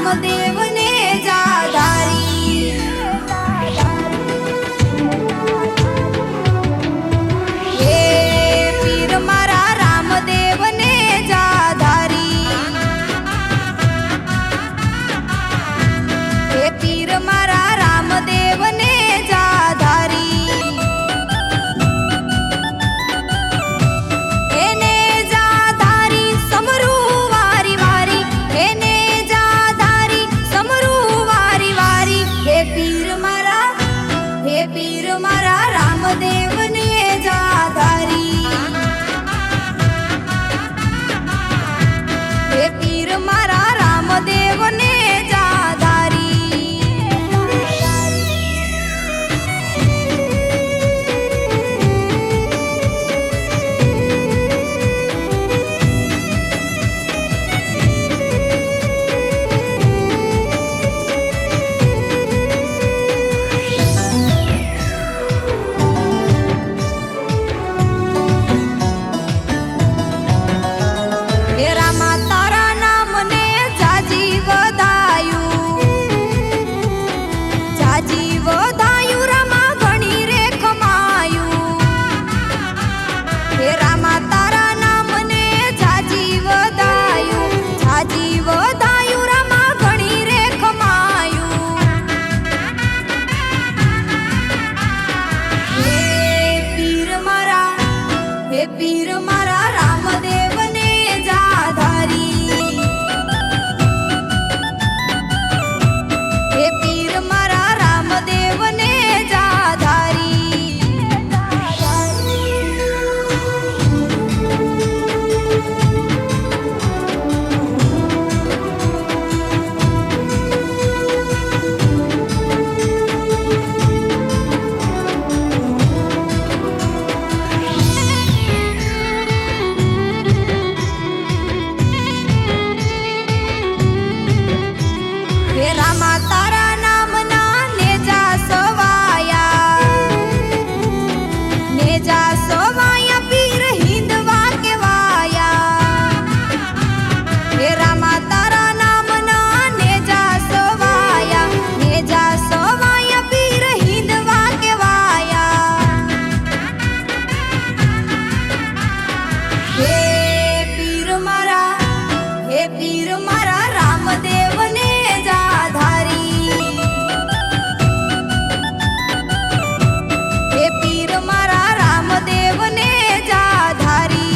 रामदेव ने जाधारी। हे पीर मारा रामदेव ने जाधारी। हे पीर मारा रामदेव ने जाधारी। पीर मारा रामदेव ने जाधारी। हे पीर मारा रामदेव ने जाधारी। रामा तारा नाम ने जाजी वधायु रामा घणी रे कमायु। हे रामा तारा नाम ने जाजी वधायु रामा घणी रे कमायु। हे पीर मारा रामदेव ने जाधारी। हे पीर मारा रामदेव ने जाधारी। हे रामा तारा नाम ना नेजा सवाया पीर हिंदवा के वाया। हे रामा तारा नाम ना नेजा सवाया पीर हिंदवा के वाया। हे पीर मारा रामदेव ने जाधारी। हे पीर मारा रामदेव ने जाधारी।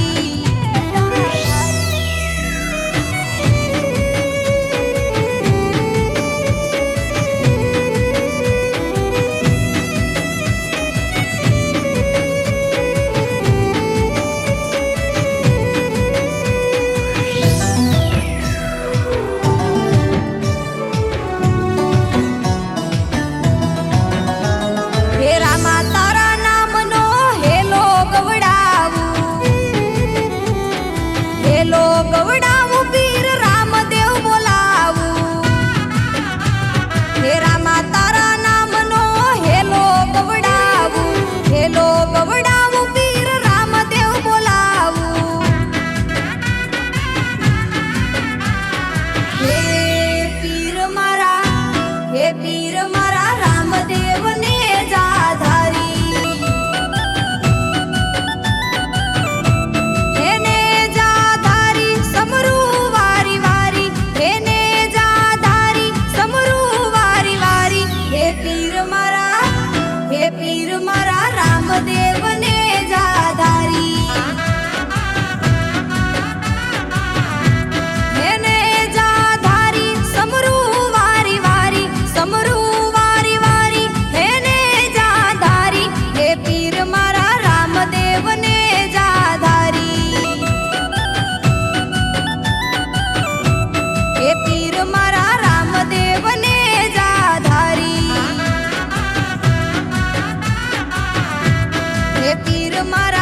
हे रामा तारा नाम नो हेलो गवडावू पीर रामदेव बोलावू। हे रामा तारा नाम नो हेलो गवडावू पीर रामदेव बोलावू। हे पीर मारा रामदेव ने जाधारी। हेने जाधारी समरू वारी वारी। हेने जाधारी समरू वारी वारी। हे पीर मारा रामदेव ने जाधारी। हेने जाधारी समरू वारी वारी। हेने जाधारी। हे पीर मारा रामदेव ने जाधारी। हे पीर मारा रामदेव ने जाधारी। हे पीर मारा